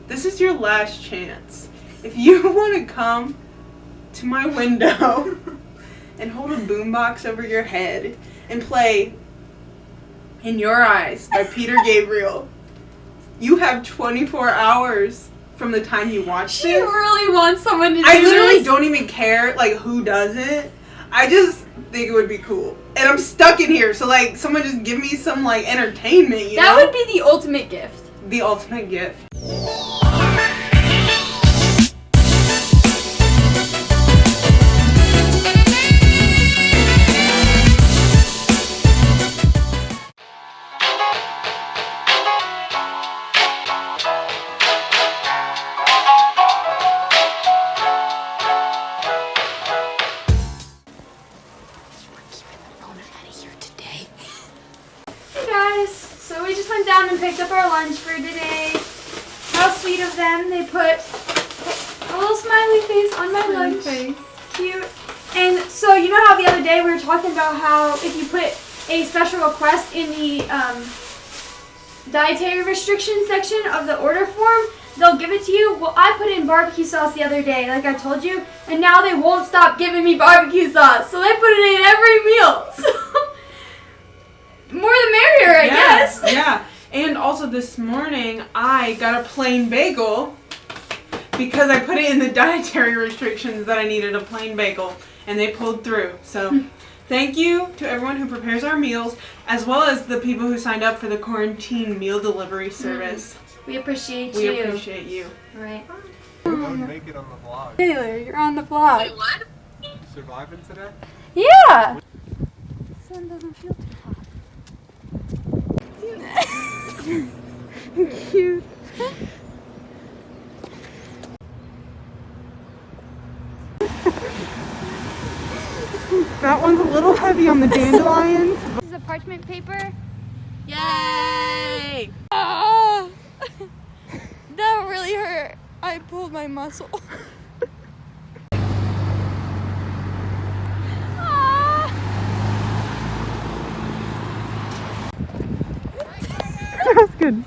this is your last chance. If you want to come to my window and hold a boombox over your head and play In Your Eyes by Peter Gabriel, you have 24 hours from the time you watch this. She really wants someone to do I literally this? don't even care, like, who does it. I just think it would be cool. And I'm stuck in here, so, like, someone just give me some, like, entertainment, you know? That would be the ultimate gift. The ultimate gift. So we just went down and picked up our lunch for today. How sweet of them. They put a little smiley face on my lunch. Cute. And so you know how the other day we were talking about how if you put a special request in the dietary restrictions section of the order form, they'll give it to you. Well, I put in barbecue sauce the other day, like I told you, and now they won't stop giving me barbecue sauce. So they put it in every meal. So more the merrier, I guess. Yeah. And also this morning, I got a plain bagel because I put it in the dietary restrictions that I needed a plain bagel, and they pulled through. So thank you to everyone who prepares our meals, as well as the people who signed up for the quarantine meal delivery service. We appreciate We you. appreciate you. All right. Don't make it on the vlog. Taylor, you're on the vlog. Wait, what? Surviving today? Yeah. Sun doesn't feel too hot. Cute. That one's a little heavy on the dandelions. This is a parchment paper. Yay! Ah! That really hurt. I pulled my muscle. Ah! That's good.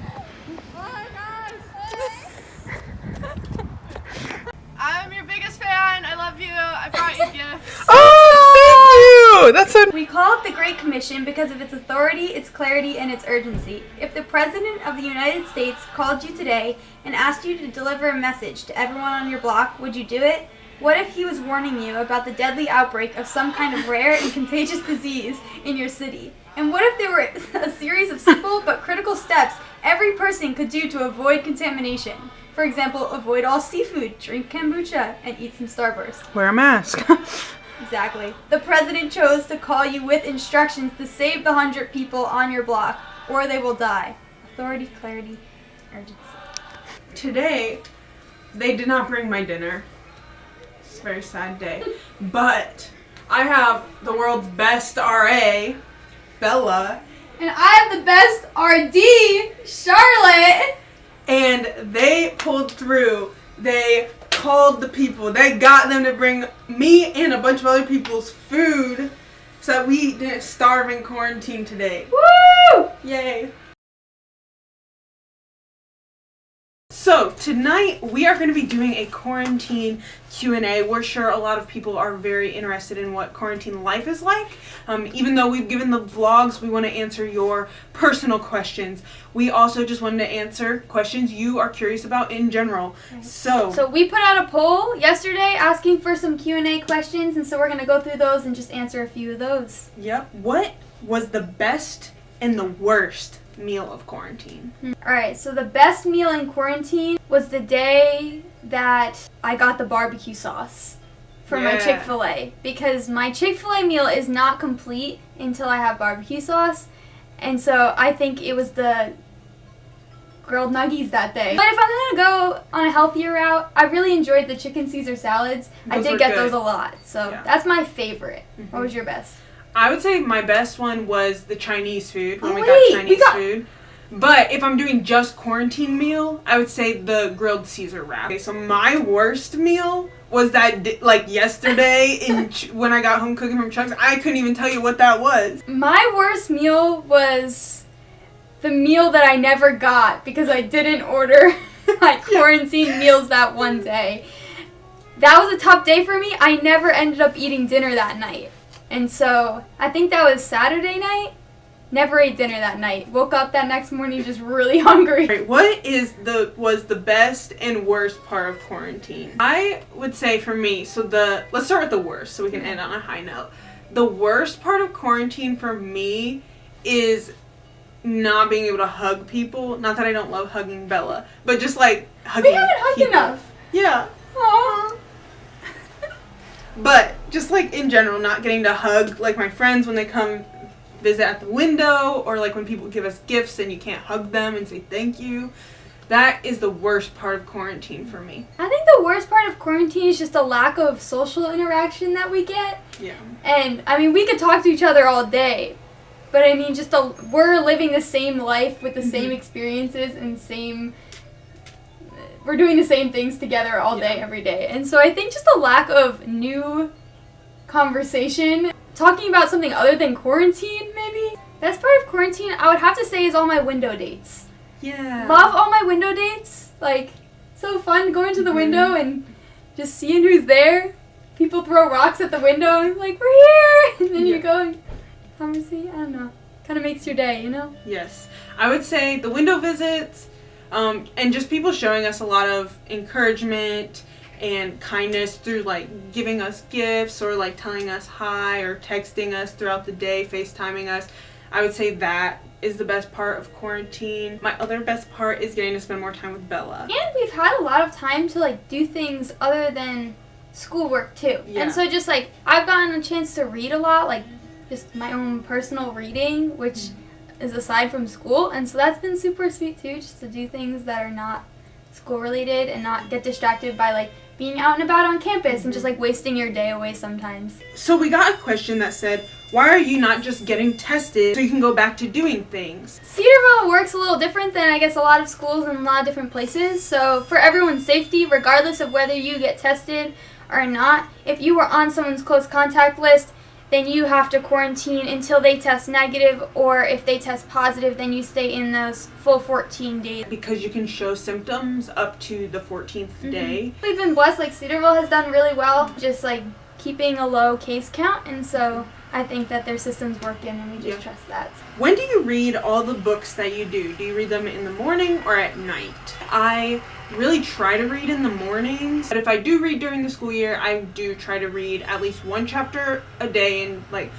I'm your biggest fan. I love you. I brought you gifts. Oh, thank you! That's so... We call it the Great Commission because of its authority, its clarity, and its urgency. If the President of the United States called you today and asked you to deliver a message to everyone on your block, would you do it? What if he was warning you about the deadly outbreak of some kind of rare and contagious disease in your city? And what if there were a series of simple but critical steps every person could do to avoid contamination? For example, avoid all seafood, drink kombucha, and eat some Starburst. Wear a mask. Exactly. The president chose to call you with instructions to save the 100 people on your block, or they will die. Authority, clarity, urgency. Today, they did not bring my dinner. It's a very sad day. But I have the world's best RA, Bella, And I have the best RD, Charlotte. and they pulled through. They called the people. They got them to bring me and a bunch of other people's food so that we didn't starve in quarantine today. Woo! Yay. So tonight we are going to be doing a quarantine Q&A. We're sure a lot of people are very interested in what quarantine life is like. Even though we've given the vlogs, we want to answer your personal questions. We also just wanted to answer questions you are curious about in general. So we put out a poll yesterday asking for some Q&A questions, and so we're going to go through those and just answer a few of those. yep. What was the best and the worst meal of quarantine? Alright, so the best meal in quarantine was the day that I got the barbecue sauce for my Yeah. Chick-fil-A. Because my Chick-fil-A meal is not complete until I have barbecue sauce. And so I think it was the grilled nuggies that day. But if I'm going to go on a healthier route, I really enjoyed the chicken Caesar salads. I Those did were get good. those a lot. So Yeah. that's my favorite. What was your best? I would say my best one was the Chinese food, when Oh, we wait, got we Chinese got- food. But if I'm doing just quarantine meal, I would say the grilled Caesar wrap. Okay, so my worst meal was that, yesterday when I got home cooking from Chuck's. I couldn't even tell you what that was. My worst meal was the meal that I never got because I didn't order my quarantine quarantine meals that one day. That was a tough day for me. I never ended up eating dinner that night. And so I think that was Saturday night. Never ate dinner that night. Woke up that next morning just really hungry. Right, what was the best and worst part of quarantine? I would say for me, let's start with the worst so we can end on a high note. The worst part of quarantine for me is not being able to hug people. Not that I don't love hugging Bella, but just like hugging We haven't hugged people. enough. Yeah. Aww. But just like in general, not getting to hug like my friends when they come visit at the window, or like when people give us gifts and you can't hug them and say thank you. That is the worst part of quarantine for me. I think the worst part of quarantine is just a lack of social interaction that we get. Yeah. And I mean, we could talk to each other all day, but I mean, we're living the same life with the same experiences and we're doing the same things together all day, every day. And so I think just a lack of new conversation, talking about something other than quarantine, maybe. Best part of quarantine, I would have to say, is all my window dates. Yeah. Love all my window dates. Like, so fun going to the window and just seeing who's there. People throw rocks at the window and like, we're here! And then you go and conversate. I don't know. Kind of makes your day, you know? Yes. I would say the window visits, and just people showing us a lot of encouragement and kindness through like giving us gifts or like telling us hi or texting us throughout the day, FaceTiming us. I would say that is the best part of quarantine. My other best part is getting to spend more time with Bella. And we've had a lot of time to like do things other than schoolwork too. Yeah. And so just like I've gotten a chance to read a lot, like just my own personal reading, which is aside from school. And so that's been super sweet too, just to do things that are not school related and not get distracted by like being out and about on campus and just like wasting your day away sometimes. So we got a question that said, why are you not just getting tested so you can go back to doing things? Cedarville works a little different than I guess a lot of schools in a lot of different places. So for everyone's safety, regardless of whether you get tested or not, if you were on someone's close contact list, then you have to quarantine until they test negative, or if they test positive, then you stay in those full 14 days. Because you can show symptoms up to the 14th day. We've been blessed, like Cedarville has done really well, just like keeping a low case count, and so I think that their system's working and we just trust that. When do you read all the books that you do? Do you read them in the morning or at night? I really try to read in the mornings, but if I do read during the school year, I do try to read at least one chapter a day and like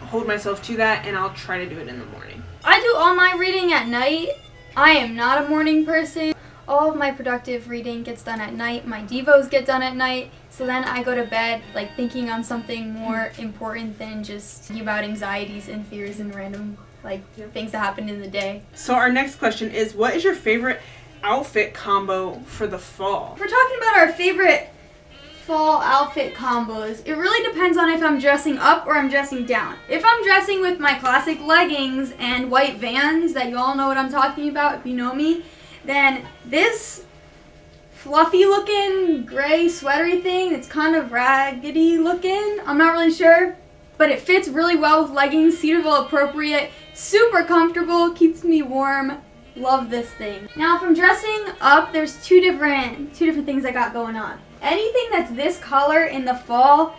hold myself to that, and I'll try to do it in the morning. I do all my reading at night. I am not a morning person. All of my productive reading gets done at night. My devos get done at night. So then I go to bed like thinking on something more important than just thinking about anxieties and fears and random like things that happen in the day. So our next question is, what is your favorite outfit combo for the fall? If we're talking about our favorite fall outfit combos, it really depends on if I'm dressing up or I'm dressing down. If I'm dressing with my classic leggings and white Vans that you all know what I'm talking about if you know me, then this fluffy looking gray sweatery thing, it's kind of raggedy looking, I'm not really sure, but it fits really well with leggings, Cedarville appropriate, super comfortable, keeps me warm. Love this thing. Now if I'm dressing up, there's two different things I got going on. Anything that's this color in the fall,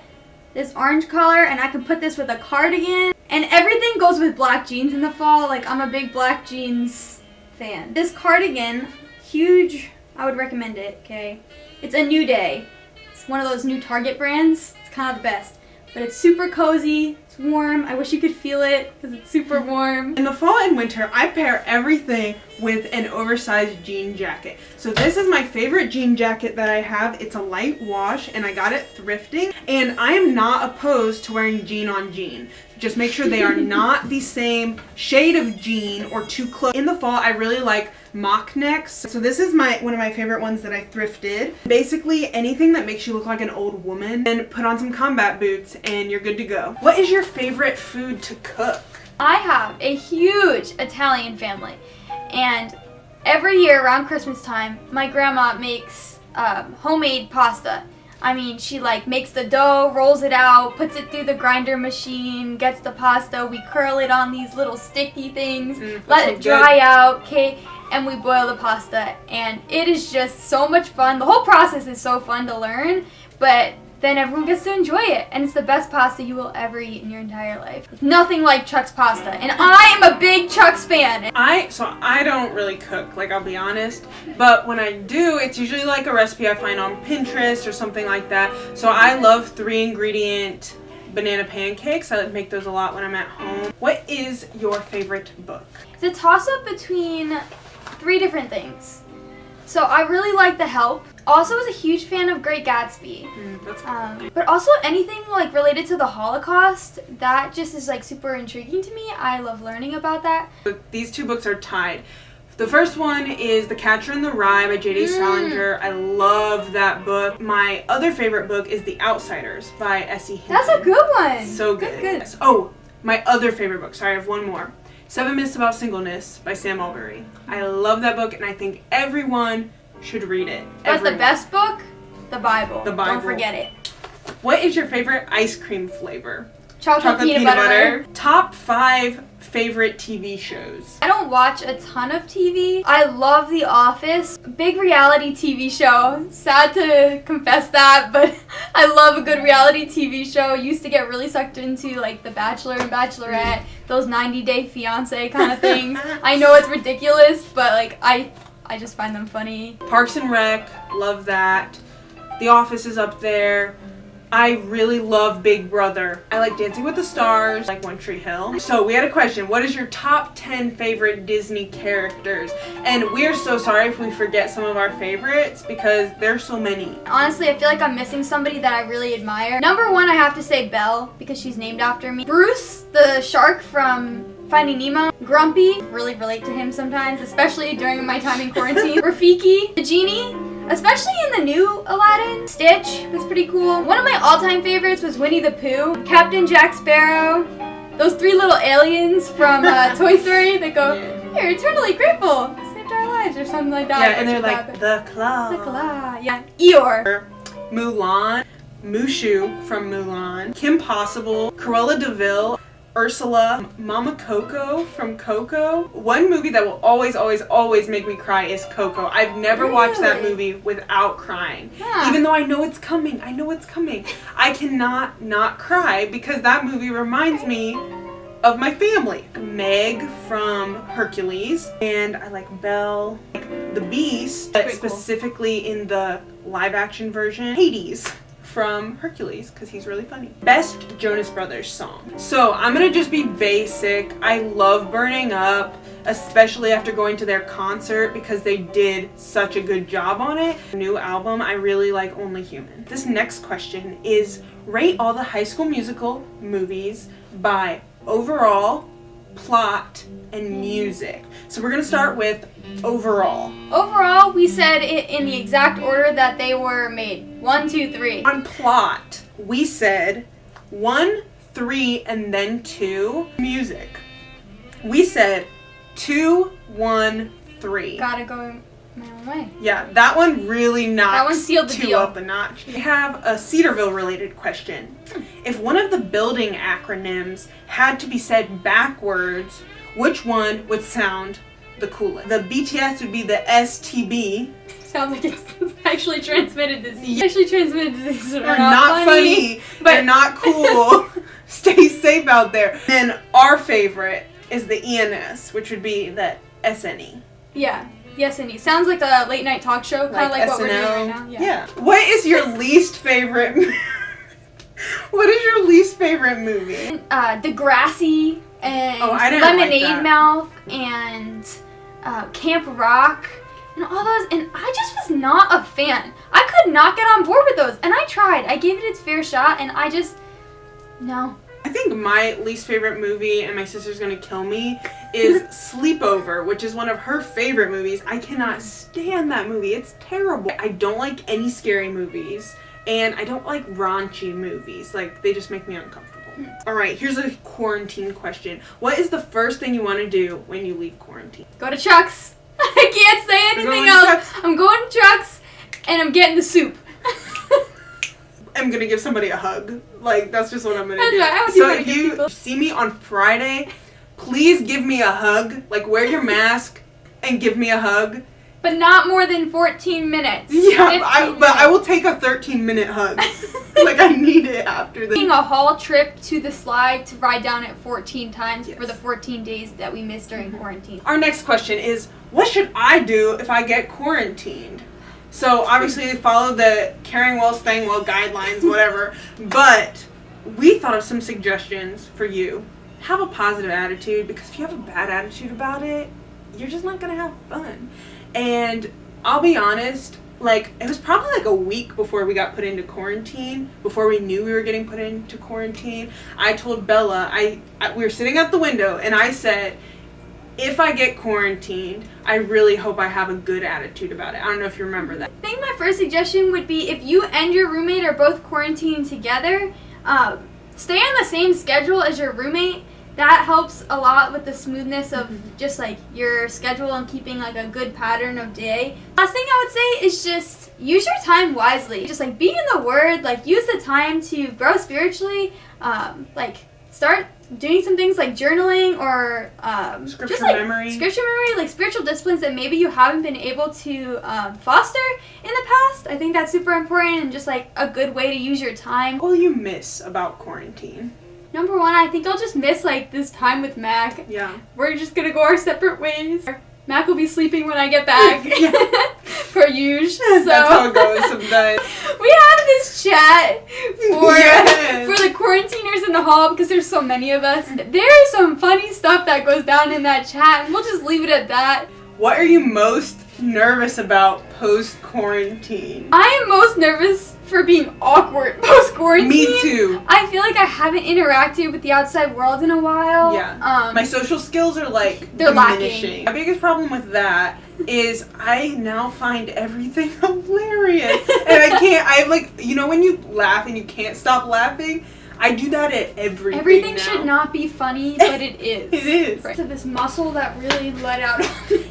this orange color, and I can put this with a cardigan, and everything goes with black jeans in the fall. Like, I'm a big black jeans fan. This cardigan, huge, I would recommend it, okay? It's a New Day. It's one of those new Target brands. It's kind of the best. But it's super cozy, it's warm. I wish you could feel it because it's super warm. In the fall and winter, I pair everything with an oversized jean jacket. So this is my favorite jean jacket that I have. It's a light wash and I got it thrifting. And I am not opposed to wearing jean on jean. Just make sure they are not the same shade of jean or too close. In the fall, I really like mock necks. So this is one of my favorite ones that I thrifted. Basically anything that makes you look like an old woman, and put on some combat boots and you're good to go. What is your favorite food to cook? I have a huge Italian family, and every year around Christmas time, my grandma makes homemade pasta. I mean, she like makes the dough, rolls it out, puts it through the grinder machine, gets the pasta, we curl it on these little sticky things, let it dry out, okay? and we boil the pasta, and it is just so much fun. The whole process is so fun to learn, but then everyone gets to enjoy it, and it's the best pasta you will ever eat in your entire life. Nothing like Chuck's pasta, and I am a big Chuck's fan. I don't really cook, like, I'll be honest, but when I do, it's usually like a recipe I find on Pinterest or something like that. So I love 3-ingredient banana pancakes. I make those a lot when I'm at home. What is your favorite book? It's a toss-up between 3 different things. So I really like The Help. Also was a huge fan of Great Gatsby. That's cool. But also anything like related to the Holocaust, that just is like super intriguing to me. I love learning about that. These 2 books are tied. The first one is The Catcher in the Rye by J.D. Salinger. I love that book. My other favorite book is The Outsiders by S.E. Hinton. That's a good one. So good. Good. Yes. Oh, my other favorite book. Sorry, I have one more. 7 Myths About Singleness by Sam Albury. I love that book, and I think everyone should read it. But Everyone. the best book? The Bible. The Bible. Don't forget it. What is your favorite ice cream flavor? Chocolate peanut butter. Top 5 favorite TV shows. I don't watch a ton of TV. I love The Office. Big reality TV show. Sad to confess that, but I love a good reality TV show. Used to get really sucked into like The Bachelor and Bachelorette, those 90-day fiance kind of things. I know it's ridiculous, but like I just find them funny. Parks and Rec, love that. The Office is up there. I really love Big Brother. I like Dancing with the Stars, like One Tree Hill. So we had a question. What is your top 10 favorite Disney characters? And we're so sorry if we forget some of our favorites because there's so many. Honestly, I feel like I'm missing somebody that I really admire. Number 1, I have to say Belle, because she's named after me. Bruce, the shark from Finding Nemo. Grumpy, really relate to him sometimes, especially during my time in quarantine. Rafiki, the genie, especially in the new Aladdin. Stitch was pretty cool. One of my all-time favorites was Winnie the Pooh. Captain Jack Sparrow. Those 3 little aliens from Toy Story that go, "We're eternally grateful. Saved our lives," or something like that. Yeah, and they're like, the claw. The claw. Yeah. Eeyore. Mulan, Mushu from Mulan, Kim Possible, Cruella de Vil, Ursula, Mama Coco from Coco. One movie that will always, always, always make me cry is Coco. I've never watched that movie without crying. Yeah. Even though I know it's coming. I cannot not cry because that movie reminds me of my family. Meg from Hercules, and I like Belle, the Beast, but specifically in the live action version, Hades from Hercules, because he's really funny. Best Jonas Brothers song. So I'm gonna just be basic. I love Burning Up, especially after going to their concert because they did such a good job on it. New album, I really like Only Human. This next question is rate all the High School Musical movies by overall, plot, and music. So we're gonna start with overall. Overall, we said it in the exact order that they were made. 1, 2, 3. On plot, we said 1, 3, and then 2. Music, we said 2, 1, 3. Gotta go my own way. Yeah, that one really knocks That one sealed the 2 deal. up a notch. We have a Cedarville related question. If one of the building acronyms had to be said backwards, which one would sound the coolest? The BTS would be the STB. Sounds like it's actually transmitted disease. Actually transmitted disease. They're not funny, but they're not cool. Stay safe out there. Then our favorite is the ENS, which would be the SNE. yeah. Yes, indeed. Sounds like a late night talk show, kind of like what we're doing SNL. right now. Yeah. What is your least favorite? What is your least favorite movie? Degrassi and Oh, I didn't like Lemonade that. Mouth and Camp Rock and all those, and I just was not a fan. I could not get on board with those, and I tried. I gave it its fair shot, and I just no. I think my least favorite movie, and my sister's gonna kill me, is Sleepover, which is one of her favorite movies. I cannot stand that movie. It's terrible. I don't like any scary movies, and I don't like raunchy movies. Like, they just make me uncomfortable. All right, here's a quarantine question. What is the first thing you want to do when you leave quarantine? Go to Chuck's. I can't say You're anything going to else. Chuck's? I'm going to Chuck's, and I'm getting the soup. I'm gonna give somebody a hug. Like, that's just what I'm gonna That's do. right, I would do So that if to you people. see me on Friday, please give me a hug. Like, wear your mask. and give me a hug. But not more than 14 minutes. Yeah, 15 but I will take a 13-minute hug. Like, I need it after this. Taking a haul trip to the slide to ride down it 14 times Yes. for the 14 days that we missed during quarantine. Our next question is, what should I do if I get quarantined? So, obviously, follow the carrying well, staying well guidelines, whatever. But we thought of some suggestions for you. Have a positive attitude, because if you have a bad attitude about it, you're just not going to have fun. And I'll be honest, like, it was probably like a week before we got put into quarantine, before we knew we were getting put into quarantine. I told Bella, we were sitting at the window, and I said, if I get quarantined, I really hope I have a good attitude about it. I don't know if you remember that. I think my first suggestion would be if you and your roommate are both quarantining together, stay on the same schedule as your roommate. That helps a lot with the smoothness of just like your schedule and keeping like a good pattern of day. Last thing I would say is just use your time wisely. Just like be in the Word, like use the time to grow spiritually. Like start doing some things like journaling or Scripture just like memory. scripture memory, like spiritual disciplines that maybe you haven't been able to foster in the past. I think that's super important and just like a good way to use your time. What will you miss about quarantine? Number one, I think I'll just miss like this time with Mac. Yeah. We're just gonna go our separate ways. Mac will be sleeping when I get back. Yeah. Per usual. So That's how it goes sometimes. we have this chat for Yes. for the quarantiners in the hall because there's so many of us. There is some funny stuff that goes down in that chat, and we'll just leave it at that. What are you most nervous about post-quarantine? I am most nervous for being awkward post-quarantine. Me too. I feel like I haven't interacted with the outside world in a while. Yeah. My social skills are like They're diminishing. lacking. My biggest problem with that is I now find everything hilarious. And I like, you know when you laugh and you can't stop laughing? I do that at everything. Everything now. should not be funny, but it is. It is. Right. So this muscle that really let out on me.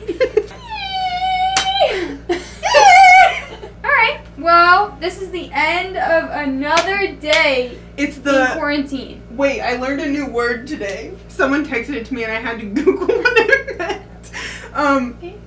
Alright, well, this is the end of another day It's in the quarantine. Wait, I learned a new word today. Someone texted it to me and I had to Google what it meant.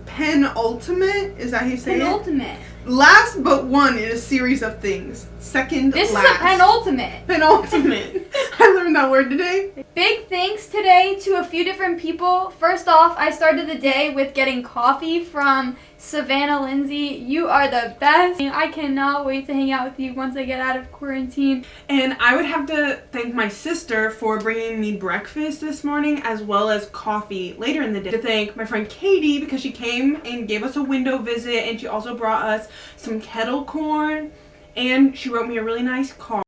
Penultimate? Is that how you say it? Penultimate. Last but one in a series of things. Second This last. is a penultimate. Penultimate. I learned that word today. Big thanks today to a few different people. First off, I started the day with getting coffee from Savannah Lindsay. You are the best. I cannot wait to hang out with you once I get out of quarantine. And I would have to thank my sister for bringing me breakfast this morning as well as coffee later in the day. To thank my friend Katie because she came and gave us a window visit and she also brought us some kettle corn and she wrote me a really nice card.